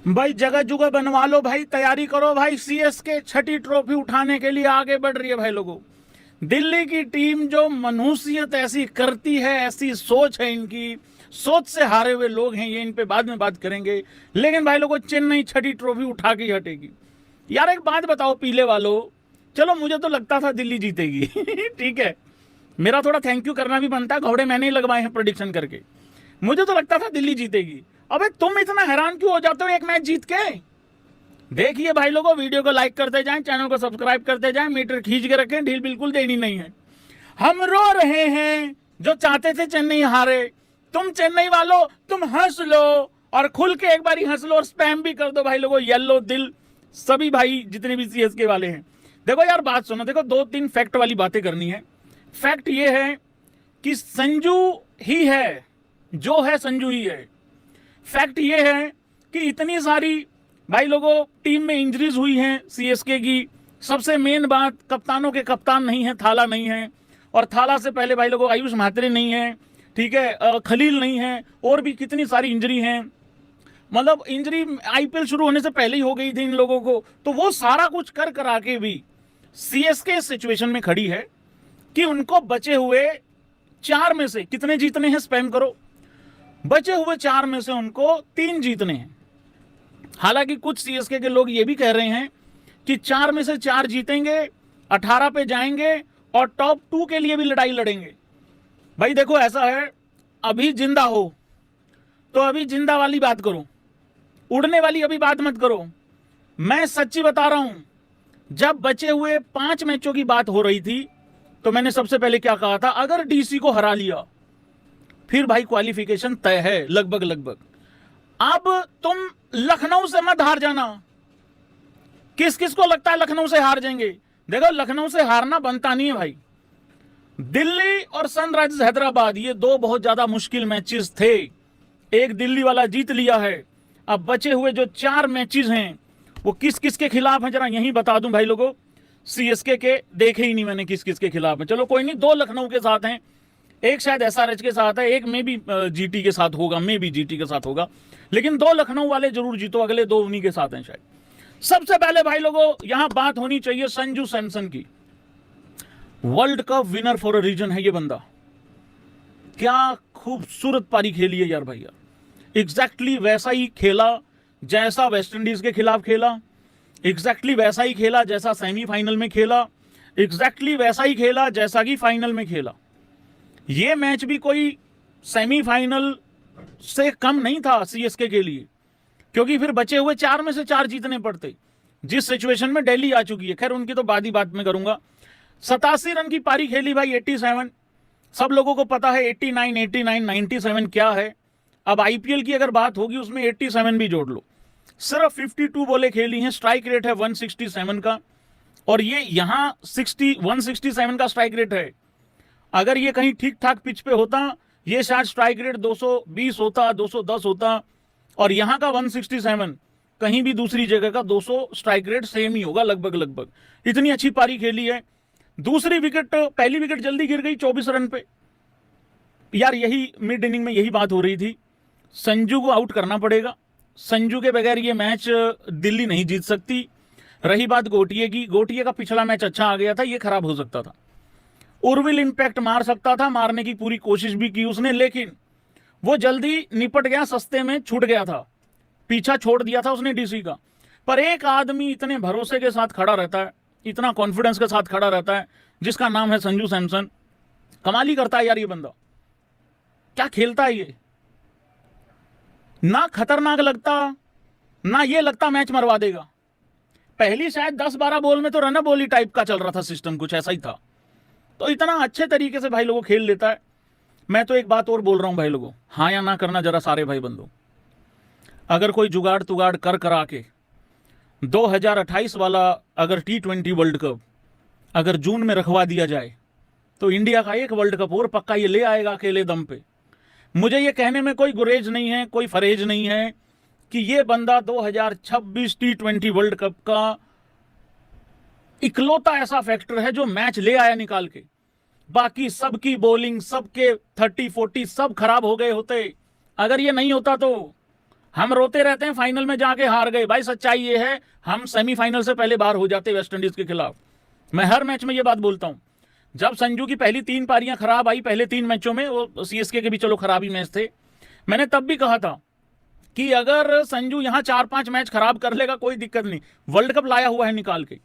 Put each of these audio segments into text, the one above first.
भाई जगह जुगह बनवा लो भाई, तैयारी करो भाई, सीएसके छठी ट्रॉफी उठाने के लिए आगे बढ़ रही है भाई लोगों। दिल्ली की टीम जो मनुष्यत ऐसी करती है, ऐसी सोच है इनकी, सोच से हारे हुए लोग हैं ये, इन पे बाद में बात करेंगे। लेकिन भाई लोगों, चेन्नई छठी ट्रॉफी उठा के ही हटेगी। यार एक बात बताओ पीले वालों, चलो मुझे तो लगता था दिल्ली जीतेगी ठीक है, मेरा थोड़ा थैंक यू करना भी बनता है, घोड़े मैंने ही लगवाए हैं प्रेडिक्शन करके। मुझे तो लगता था दिल्ली जीतेगी। अबे तुम इतना हैरान क्यों हो जाते हो एक मैच जीत के? देखिए भाई लोगों, वीडियो को लाइक करते जाएं, चैनल को सब्सक्राइब करते जाएं, मीटर खींच के रखें, ढील बिल्कुल देनी नहीं है। हम रो रहे हैं जो चाहते थे चेन्नई हारे, तुम चेन्नई वालों तुम हंस लो, और खुल के एक बारी हंस लो और स्पैम भी कर दो भाई लोगों, येलो दिल सभी भाई जितने भी सीएसके वाले हैं। देखो यार बात सुनो, देखो दो तीन फैक्ट वाली बातें करनी है। फैक्ट ये है कि संजू ही है, जो है संजू ही है। फैक्ट ये है कि इतनी सारी भाई लोगों टीम में इंजरीज हुई हैं सीएसके की। सबसे मेन बात, कप्तानों के कप्तान नहीं है, थाला नहीं है, और थाला से पहले भाई लोगों आयुष म्हात्रे नहीं है, ठीक है, खलील नहीं है, और भी कितनी सारी इंजरी हैं। मतलब इंजरी आईपीएल शुरू होने से पहले ही हो गई थी इन लोगों को। तो वो सारा कुछ कर करा के भी सीएसके सिचुएशन में खड़ी है कि उनको बचे हुए 4 में से कितने जीतने हैं, स्पैम करो, बचे हुए 4 में से उनको 3 जीतने हैं। हालांकि कुछ सीएसके के लोग ये भी कह रहे हैं कि 4 में से 4 जीतेंगे, 18 पे जाएंगे और टॉप 2 के लिए भी लड़ाई लड़ेंगे। भाई देखो ऐसा है, अभी जिंदा हो तो अभी जिंदा वाली बात करो, उड़ने वाली अभी बात मत करो। मैं सच्ची बता रहा हूं, जब बचे हुए 5 मैचों की बात हो रही थी तो मैंने सबसे पहले क्या कहा था, अगर डीसी को हरा लिया फिर भाई क्वालिफिकेशन तय है लगभग लगभग। अब तुम लखनऊ से मत हार जाना। किस किस को लगता है लखनऊ से हार जाएंगे? देखो लखनऊ से हारना बनता नहीं है भाई। दिल्ली और सनराइजर्स हैदराबाद ये 2 बहुत ज्यादा मुश्किल मैचेस थे, एक दिल्ली वाला जीत लिया है। अब बचे हुए जो 4 मैचेस हैं वो किस किस के खिलाफ हैं जरा यही बता दूं भाई लोगों। सीएसके के देखे ही नहीं मैंने किस किस के खिलाफ है, चलो कोई नहीं, 2 लखनऊ के साथ हैं, एक शायद एसआरएच के साथ है, एक में भी जीटी के साथ होगा, में भी जीटी के साथ होगा, लेकिन 2 लखनऊ वाले जरूर जीतो, अगले 2 उन्हीं के साथ हैं शायद। सबसे पहले भाई लोगों यहां बात होनी चाहिए संजू सैमसन की। World cup winner for a reason है ये बंदा। क्या खूबसूरत पारी खेली है यार भैया, एग्जैक्टली वैसा ही खेला जैसा वेस्टइंडीज के खिलाफ खेला, एग्जैक्टली वैसा ही खेला जैसा सेमीफाइनल में खेला, एग्जैक्टली वैसा ही खेला जैसा कि फाइनल में खेला। ये मैच भी कोई सेमीफाइनल से कम नहीं था सीएसके के लिए, क्योंकि फिर बचे हुए 4 में से 4 जीतने पड़ते, जिस सिचुएशन में दिल्ली आ चुकी है। खैर उनकी तो बाद ही बात में करूंगा। 87 रन की पारी खेली भाई, 87, सब लोगों को पता है 89, 89, 97 क्या है। अब आईपीएल की अगर बात होगी उसमें 87 भी जोड़ लो। सिर्फ 52 बॉलें खेली हैं, स्ट्राइक रेट है 167 का, और ये यहां 167 का स्ट्राइक रेट है। अगर ये कहीं ठीक ठाक पिच पे होता ये शायद स्ट्राइक रेट 220 होता, 210 होता, और यहां का 167, कहीं भी दूसरी जगह का 200 स्ट्राइक रेट सेम ही होगा लगभग लगभग। इतनी अच्छी पारी खेली है। दूसरी विकेट, पहली विकेट जल्दी गिर गई 24 रन पे। यार यही मिड इनिंग में यही बात हो रही थी, संजू को आउट करना पड़ेगा, संजू के बगैर ये मैच दिल्ली नहीं जीत सकती। रही बात गोटिये की, गोटिये का पिछला मैच अच्छा आ गया था, ये खराब हो सकता था। उर्विल इंपैक्ट मार सकता था, मारने की पूरी कोशिश भी की उसने, लेकिन वो जल्दी निपट गया, सस्ते में छूट गया था, पीछा छोड़ दिया था उसने डीसी का। पर एक आदमी इतने भरोसे के साथ खड़ा रहता है, इतना कॉन्फिडेंस के साथ खड़ा रहता है, जिसका नाम है संजू सैमसन। कमाल ही करता है यार ये बंदा, क्या खेलता है ये। ना खतरनाक लगता, ना ये लगता मैच मरवा देगा। पहली शायद 10-12 बॉल में तो रन बॉली टाइप का चल रहा था सिस्टम, कुछ ऐसा ही था। तो इतना अच्छे तरीके से भाई लोगों खेल लेता है। मैं तो एक बात और बोल रहा हूं भाई लोगों, हाँ या ना करना जरा सारे भाई बंदो। अगर कोई जुगाड़ तुगाड़ कर करा के 2028 वाला अगर T20 वर्ल्ड कप अगर जून में रखवा दिया जाए तो इंडिया का एक वर्ल्ड कप और पक्का ये ले आएगा अकेले दम पे। मुझे ये कहने में कोई गुरेज नहीं है, कोई फरेज नहीं है कि ये बंदा 2026 T20 वर्ल्ड कप का इकलौता ऐसा फैक्टर है जो मैच ले आया निकाल के। बाकी सबकी बॉलिंग, सबके 30-40 सब खराब हो गए होते। अगर ये नहीं होता तो हम रोते रहते हैं फाइनल में जाके हार गए। भाई सच्चाई ये है, हम सेमीफाइनल से पहले बाहर हो जाते वेस्ट इंडीज के खिलाफ। मैं हर मैच में ये बात बोलता हूं। जब संजू की पहली 3 पारियां खराब आई पहले 3 मैचों में, वो सीएसके के भी चलो खराब ही मैच थे, मैंने तब भी कहा था कि अगर संजू यहां 4-5 मैच खराब कर लेगा कोई दिक्कत नहीं, वर्ल्ड कप लाया हुआ है निकाल के।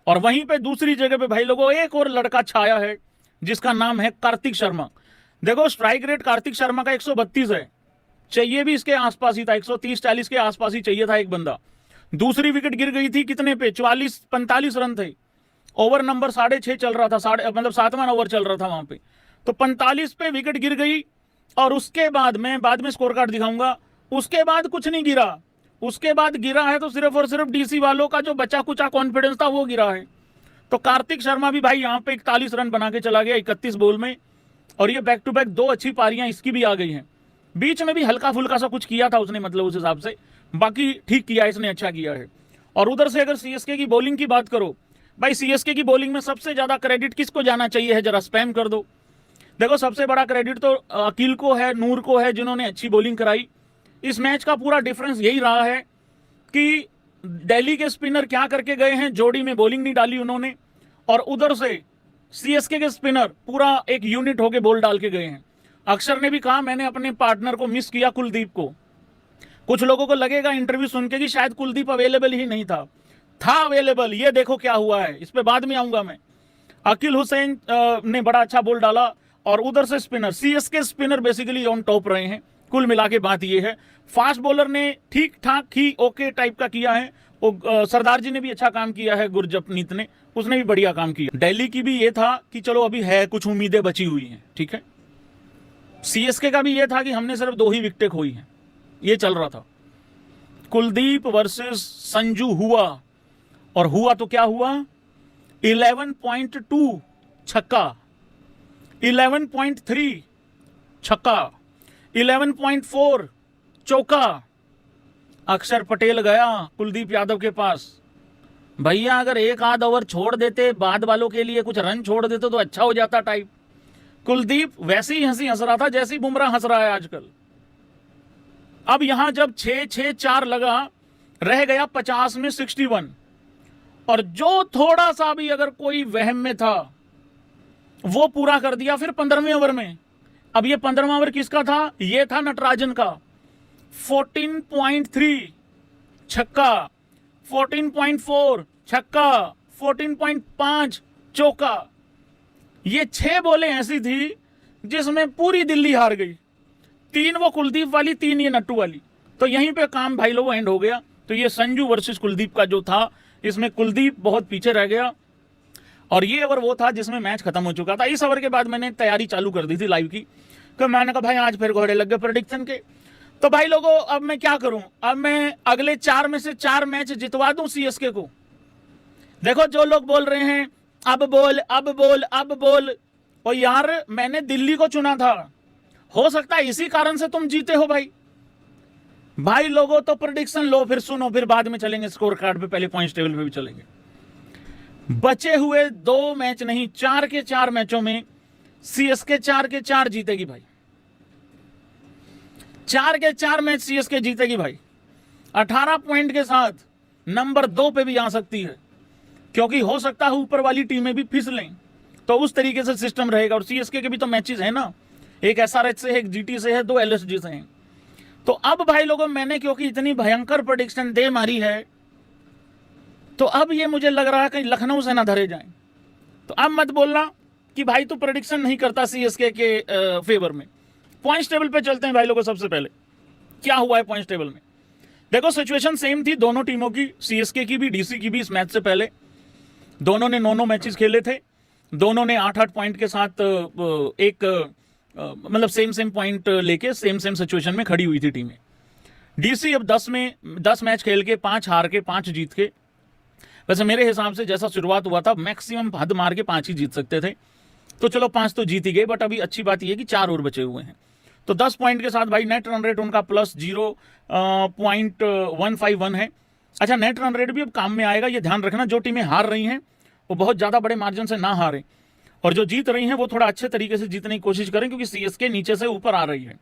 और वहीं पे दूसरी जगह पे भाई लोगों एक और लड़का छाया है जिसका नाम है कार्तिक शर्मा। देखो स्ट्राइक रेट कार्तिक शर्मा का 132 है, चाहिए भी इसके आसपास ही था, 130-40 के आसपास ही चाहिए था एक बंदा। दूसरी विकेट गिर गई थी कितने पे, 44-45 रन थे, ओवर नंबर 6.5 चल रहा था, मतलब 7वां ओवर चल रहा था वहां पे, तो 45 पे विकेट गिर गई। और उसके बाद मैं बाद में स्कोर कार्ड दिखाऊंगा, उसके बाद कुछ नहीं गिरा। उसके बाद गिरा है तो सिर्फ और सिर्फ डीसी वालों का जो बचा कुचा कॉन्फिडेंस था वो गिरा है। तो कार्तिक शर्मा भी भाई यहाँ पे 41 रन बना के चला गया 31 बॉल में, और ये बैक टू बैक 2 अच्छी पारियां इसकी भी आ गई हैं। बीच में भी हल्का फुल्का सा कुछ किया था उसने, मतलब उस हिसाब से, बाकी ठीक किया इसने, अच्छा किया है। और उधर से अगर सीएसके की बॉलिंग की बात करो, भाई सीएसके की बॉलिंग में सबसे ज्यादा क्रेडिट किसको जाना चाहिए है, जरा स्पैम कर दो। देखो सबसे बड़ा क्रेडिट तो अकील को है, नूर को है, जिन्होंने अच्छी बॉलिंग कराई। इस मैच का पूरा डिफरेंस यही रहा है कि दिल्ली के स्पिनर क्या करके गए हैं, जोड़ी में बॉलिंग नहीं डाली उन्होंने, और उधर से सीएसके के स्पिनर पूरा एक यूनिट होके बॉल डाल के गए हैं। अक्षर ने भी कहा मैंने अपने पार्टनर को मिस किया, कुलदीप को। कुछ लोगों को लगेगा इंटरव्यू सुन के कि शायद कुलदीप अवेलेबल ही नहीं था अवेलेबल। ये देखो क्या हुआ है, इस पे बाद में आऊंगा मैं। अकील हुसैन ने बड़ा अच्छा बॉल डाला, और उधर से spinner, CSK spinner basically on top रहे हैं। कुल मिला के बात ये है, फास्ट बॉलर ने ठीक ठाक ही ओके टाइप का किया है। वो सरदार जी ने भी अच्छा काम किया है, गुरजपनीत ने, उसने भी बढ़िया काम किया। दिल्ली की भी ये था कि चलो अभी है, कुछ उम्मीदें बची हुई हैं, ठीक है। सीएसके का भी ये था कि हमने सिर्फ 2 ही विकेटें खोई हैं, ये चल रहा था। कुलदीप वर्सेस संजू हुआ, और हुआ तो क्या हुआ, 11.2 छक्का, 11.3 छक्का, 11.4 चौका। अक्षर पटेल गया कुलदीप यादव के पास। भैया अगर एक आध ओवर छोड़ देते, बाद वालों के लिए कुछ रन छोड़ देते तो अच्छा हो जाता टाइप। कुलदीप वैसे ही हंस रहा था जैसे बुमराह हंस रहा है आजकल। अब यहां जब 6-6-4 लगा, रह गया 50 में 61, और जो थोड़ा सा भी अगर कोई वहम में था वो पूरा कर दिया फिर 15वें ओवर में। अब ये 15वां ओवर किसका था, ये था नटराजन का। 14.3 छक्का, 14.4 छक्का, 14.5 चौका। ये 6 बॉलें ऐसी थी जिसमें पूरी दिल्ली हार गई। 3 वो कुलदीप वाली, 3 ये नट्टू वाली। तो यहीं पे काम भाई लोगों एंड हो गया। तो ये संजू वर्सेस कुलदीप का जो था, इसमें कुलदीप बहुत पीछे रह गया, और ये ओवर वो था जिसमें मैच खत्म हो चुका था। इस ओवर के बाद मैंने तैयारी चालू कर दी थी लाइव की, कि मैंने कहा भाई आज फिर घोड़े लग गए प्रेडिक्शन के। तो भाई लोगों अब मैं क्या करूं, अब मैं अगले 4 में से 4 मैच जितवा दूं सीएसके को। देखो जो लोग बोल रहे हैं अब बोल अब बोल अब बोल, और यार मैंने दिल्ली को चुना था, हो सकता है इसी कारण से तुम जीते हो भाई लोगों। तो प्रेडिक्शन लो, फिर सुनो, फिर बाद में चलेंगे स्कोर कार्ड पे, पहले पॉइंट्स टेबल पे भी चलेंगे। बचे हुए 2 मैच नहीं, 4 के 4 मैचों में सीएसके 4 के 4 जीतेगी भाई। 4 के 4 मैच सीएसके जीतेगी भाई। 18 पॉइंट के साथ नंबर 2 पे भी आ सकती है, क्योंकि हो सकता है ऊपर वाली टीमें भी फिसलें, तो उस तरीके से सिस्टम रहेगा। और सीएसके के भी तो मैचेस है ना, एक एसआरएच से है, एक जीटी से है, 2 एलएसजी से हैं। तो अब भाई लोगों मैंने क्योंकि इतनी भयंकर प्रेडिक्शन दे मारी है, तो अब ये मुझे लग रहा है कहीं लखनऊ से ना धरे जाएं। तो अब मत बोलना कि भाई तू प्रेडिक्शन नहीं करता सीएसके के फेवर में। पॉइंट्स टेबल पे चलते हैं भाई लोगों। सबसे पहले क्या हुआ है पॉइंट्स टेबल में, देखो सिचुएशन सेम थी दोनों टीमों की, सीएसके की भी डीसी की भी। इस मैच से पहले दोनों ने 9 मैचेस खेले थे, दोनों ने 8-8 पॉइंट के साथ एक मतलब सेम पॉइंट लेके सेम सिचुएशन में खड़ी हुई थी टीमें। डीसी अब 10 मैच खेल के 5 हार के 5 जीत के। वैसे मेरे हिसाब से जैसा शुरुआत हुआ था, मैक्सिमम हद मार के 5 ही जीत सकते थे, तो चलो 5 तो जीत ही गए। बट अभी अच्छी बात यह है कि 4 और बचे हुए हैं। तो 10 पॉइंट के साथ भाई नेट रन रेट उनका +0.151 है। अच्छा, नेट रन रेट भी अब काम में आएगा, ये ध्यान रखना। जो टीमें हार रही हैं वो बहुत ज़्यादा बड़े मार्जिन से ना हारें, और जो जीत रही हैं वो थोड़ा अच्छे तरीके से जीतने की कोशिश करें, क्योंकि सीएसके नीचे से ऊपर आ रही है।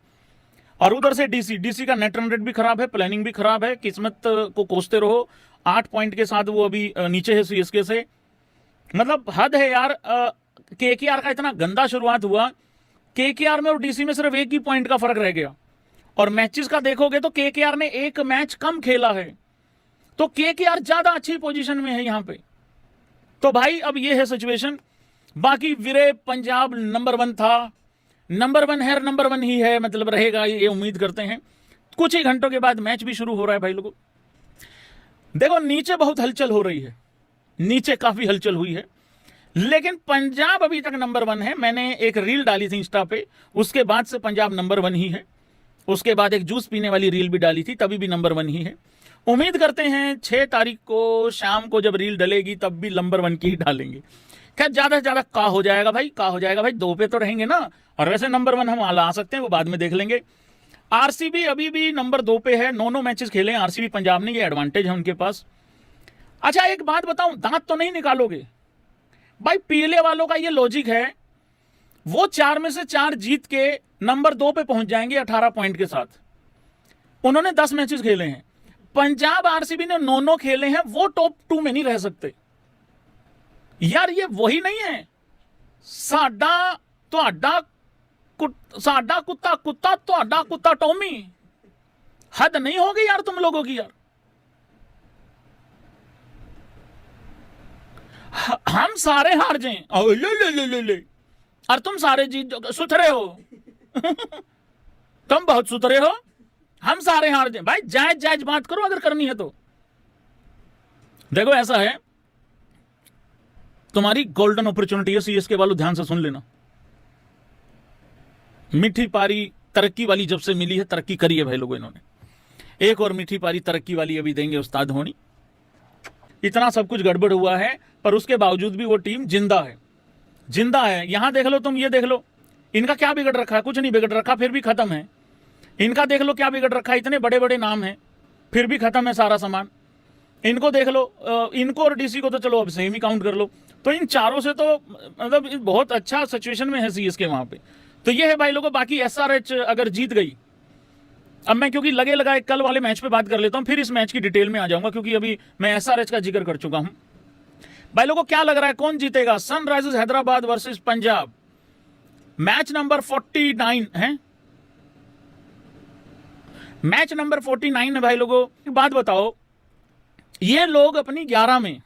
और उधर से डीसी का नेट रन रेट भी खराब है, प्लानिंग भी खराब है, किस्मत को कोसते रहो। 8 पॉइंट के साथ वो अभी नीचे है सीएसके से। मतलब हद है यार। केकेआर का इतना गंदा शुरुआत हुआ, केकेआर में और डीसी में सिर्फ 1 ही पॉइंट का फर्क रह गया। और मैचेस का देखोगे तो केकेआर ने 1 मैच कम खेला है, तो केकेआर ज्यादा अच्छी पोजीशन में है यहां पे। तो भाई अब ये है सिचुएशन। बाकी विरे पंजाब नंबर 1 था, नंबर 1 है, नंबर 1 ही है, मतलब रहेगा, ये उम्मीद करते हैं। कुछ ही घंटों के बाद मैच भी शुरू हो रहा है भाई लोगों। देखो नीचे बहुत हलचल हो रही है, नीचे काफी हलचल हुई है, लेकिन पंजाब अभी तक नंबर 1 है। मैंने एक रील डाली थी इंस्टा पे, उसके बाद से पंजाब नंबर 1 ही है। उसके बाद एक जूस पीने वाली रील भी डाली थी, तभी भी नंबर 1 ही है। उम्मीद करते हैं 6 तारीख को शाम को जब रील डलेगी तब भी नंबर 1 की ही डालेंगे। खैर ज्यादा से ज्यादा का हो जाएगा भाई, का हो जाएगा भाई, 2 पे तो रहेंगे ना। और वैसे नंबर 1 हम आ सकते हैं, वो बाद में देख लेंगे। आरसीबी अभी भी नंबर 2 पे है, 9 मैचेस खेले हैं आरसीबी पंजाब ने, ये एडवांटेज है उनके पास। अच्छा एक बात बताऊं, दांत तो नहीं निकालोगे भाई, पीले वालों का ये लॉजिक है, वो 4 में से 4 जीत के नंबर 2 पे पहुंच जाएंगे 18 पॉइंट के साथ। उन्होंने 10 मैचेस खेले हैं। पंजाब आरसीबी ने 9 खेले हैं, वो टॉप 2 में नहीं रह सकते यार। ये वही नहीं है साडा कुत्ता कुत्ता ਤੁਹਾਡਾ कुत्ता टॉमी। हद नहीं होगी यार तुम लोगों की यार। हम सारे हार जाएं, ले और तुम सारे जीत, सुथरे हो तुम बहुत सुथरे हो, हम सारे हार जाएं। भाई जायज जायज बात करो अगर करनी है तो। देखो ऐसा है, तुम्हारी गोल्डन अपॉर्चुनिटी है, सीएसके वालों ध्यान से सुन लेना। मीठी पारी तरक्की वाली जब से मिली है, तरक्की करी है भाई लोगों इन्होंने। एक और मीठी पारी तरक्की वाली अभी देंगे उस्ताद होनी। इतना सब कुछ गड़बड़ हुआ है, पर उसके बावजूद भी वो टीम जिंदा है, जिंदा है। यहां देख लो तुम, ये देख लो इनका क्या बिगड़ रखा है, कुछ नहीं बिगड़ रखा, फिर भी खत्म है। इनका देख लो क्या बिगड़ रखा है, इतने बड़े बड़े नाम हैं, फिर भी खत्म है सारा सामान। इनको देख लो, इनको और डीसी को तो चलो अब सेम ही काउंट कर लो। तो इन चारों से तो मतलब बहुत अच्छा सिचुएशन में है सीएसके वहां पे। तो ये है भाई लोगों। बाकी एसआरएच अगर जीत गई, अब मैं क्योंकि लगे लगाए कल वाले मैच पे बात कर लेता हूं, फिर इस मैच की डिटेल में आ जाऊंगा, क्योंकि अभी मैं एसआरएच का जिक्र कर चुका हूं। भाई लोगों क्या लग रहा है कौन जीतेगा? Sunrisers Hyderabad versus Punjab, match number 49 है, मैच नंबर 49 है भाई लोगों। एक बात बताओ, ये लोग अपनी 11 में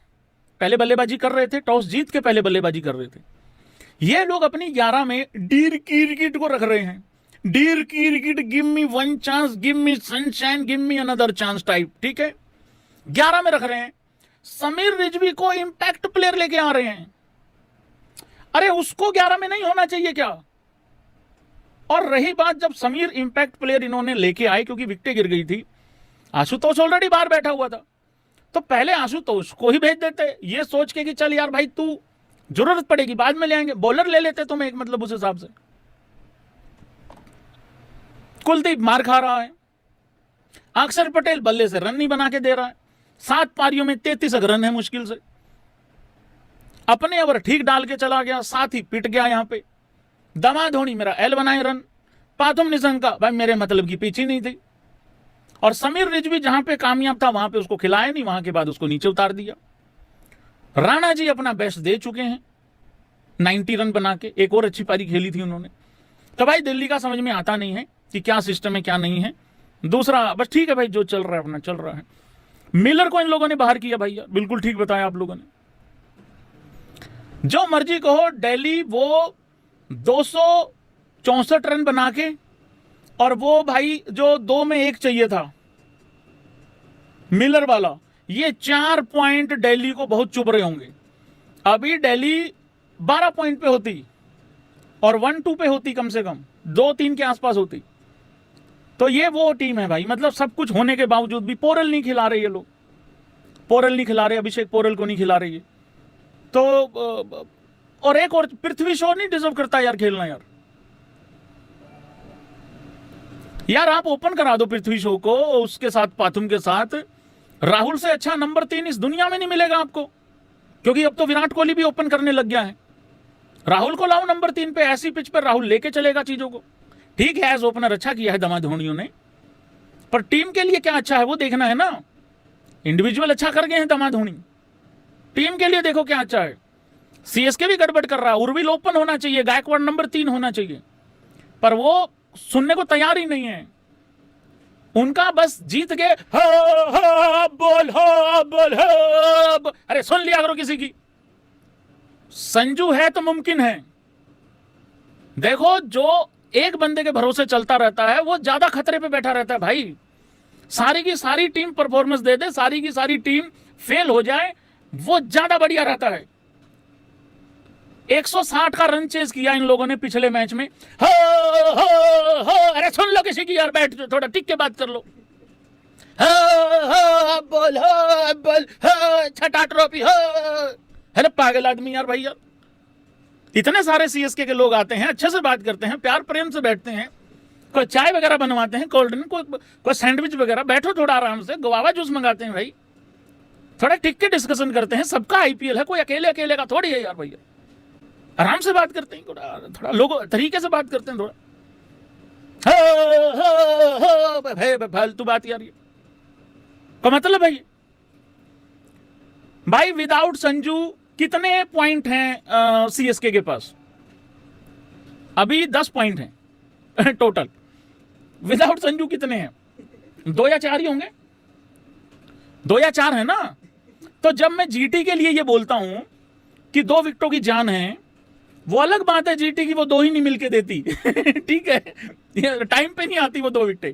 पहले बल्लेबाजी कर रहे थे, टॉस जीत के पहले बल्लेबाजी कर रहे थे। ये लोग अपनी 11 में डीर कीरकिट को रख रहे हैं। Dear cricket, give me 1 chance, give me sunshine, give me another chance type, ठीक है, 11 में रख रहे हैं। समीर रिजवी को इंपैक्ट प्लेयर लेके आ रहे हैं। अरे उसको 11 में नहीं होना चाहिए क्या? और रही बात, जब समीर इंपैक्ट प्लेयर इन्होंने लेके आए, क्योंकि विकेटें गिर गई थी, आशुतोष ऑलरेडी बाहर बैठा हुआ था, तो पहले आशुतोष को ही भेज देते, ये सोच के कि चल यार भाई तू जरूरत पड़ेगी बाद में ले आएंगे, बॉलर ले लेते तुम एक, मतलब उस हिसाब से। कुलदीप मार खा रहा है, अक्षर पटेल बल्ले से रन नहीं बना के दे रहा है, 7 पारियों में 33 रन है मुश्किल से। अपने ओवर ठीक डाल के चला गया, साथ ही पिट गया यहां पे। दमा धोनी मेरा एल बनाए रन, पाथुम निशंका भाई मेरे मतलब की पिच ही नहीं थी। और समीर रिजवी जहां पे कामयाब था वहां पे उसको खिलाया नहीं, वहां के बाद उसको नीचे उतार दिया। राणा जी अपना बेस्ट दे चुके हैं 90 रन बना के, एक और अच्छी पारी खेली थी उन्होंने। तो भाई दिल्ली का समझ में आता नहीं है कि क्या सिस्टम है क्या नहीं है। दूसरा बस ठीक है भाई, जो चल रहा है अपना चल रहा है। मिलर को इन लोगों ने बाहर किया भैया, बिल्कुल ठीक बताया आप लोगों ने। जो मर्जी कहो, दिल्ली वो 264 रन बना के, और वो भाई जो 2 में 1 चाहिए था मिलर वाला, ये 4 पॉइंट दिल्ली को बहुत चुभ रहे होंगे। अभी दिल्ली 12 पॉइंट पे होती और 1-2 पे होती, कम से कम 2-3 के आसपास होती। तो ये वो टीम है भाई, मतलब सब कुछ होने के बावजूद भी पोरल नहीं खिला रहे ये लोग, पोरल नहीं खिला रहे, अभिषेक पोरल को नहीं खिला रहे ये। तो और एक और पृथ्वी शॉ नहीं डिजर्व करता यार खेलना यार। यार आप ओपन करा दो पृथ्वी शॉ को, उसके साथ पाथुम के साथ। राहुल से अच्छा नंबर 3 इस दुनिया में नहीं मिलेगा आपको, क्योंकि अब तो विराट कोहली भी ओपन करने लग गया है। राहुल को लाओ नंबर 3 पे, ऐसी पिच पर राहुल लेके चलेगा चीजों को। ठीक है, एज ओपनर अच्छा किया है दमा धोनियों ने, पर टीम के लिए क्या अच्छा है वो देखना है ना। इंडिविजुअल अच्छा कर गए हैं दमा धोनी, टीम के लिए देखो क्या अच्छा है। सीएसके भी गड़बड़ कर रहा है, उर्विल ओपन होना चाहिए, गायकवाड़ नंबर 3 होना चाहिए, पर वो सुनने को तैयार ही नहीं है। उनका बस जीत के बोल हो, अरे सुन लिया करो किसी की। संजू है तो मुमकिन है। देखो, जो एक बंदे के भरोसे चलता रहता है वो ज्यादा खतरे पे बैठा रहता है भाई। सारी की सारी टीम परफॉर्मेंस दे दे, सारी की सारी टीम फेल हो जाए, वो ज्यादा बढ़िया रहता है। 160 का रन चेज किया इन लोगों ने पिछले मैच में। अरे सुन लो किसी की यार, बैठ थोड़ा टिक के बात कर लो। बोल छठा ट्रॉफी हो। अरे पागल आदमी यार भाई यार। इतने सारे सीएसके के लोग आते हैं, अच्छे से बात करते हैं, प्यार प्रेम से बैठते हैं, कोई चाय वगैरह बनवाते हैं, कोल्ड ड्रिंक, कोई सैंडविच वगैरह, बैठो थोड़ा आराम से, गुआवा जूस मंगाते हैं भाई, थोड़ा टिक के डिस्कशन करते हैं। सबका आईपीएल है, कोई अकेले अकेले का थोड़ी है यार भैया। आराम से बात करते हैं, थोड़ा लोग तरीके से बात करते हैं, थोड़ा फालतू बात यार ये का मतलब है। भाई विदाउट संजू कितने पॉइंट हैं सीएसके के पास? अभी 10 पॉइंट हैं टोटल। विदाउट संजू कितने हैं? 2 या 4 ही होंगे, 2 या 4 है ना। तो जब मैं जीटी के लिए ये बोलता हूं कि 2 विकेटों की जान है, वो अलग बात है जीटी की वो 2 ही नहीं मिलके देती ठीक है, टाइम पे नहीं आती वो 2 विकेटें।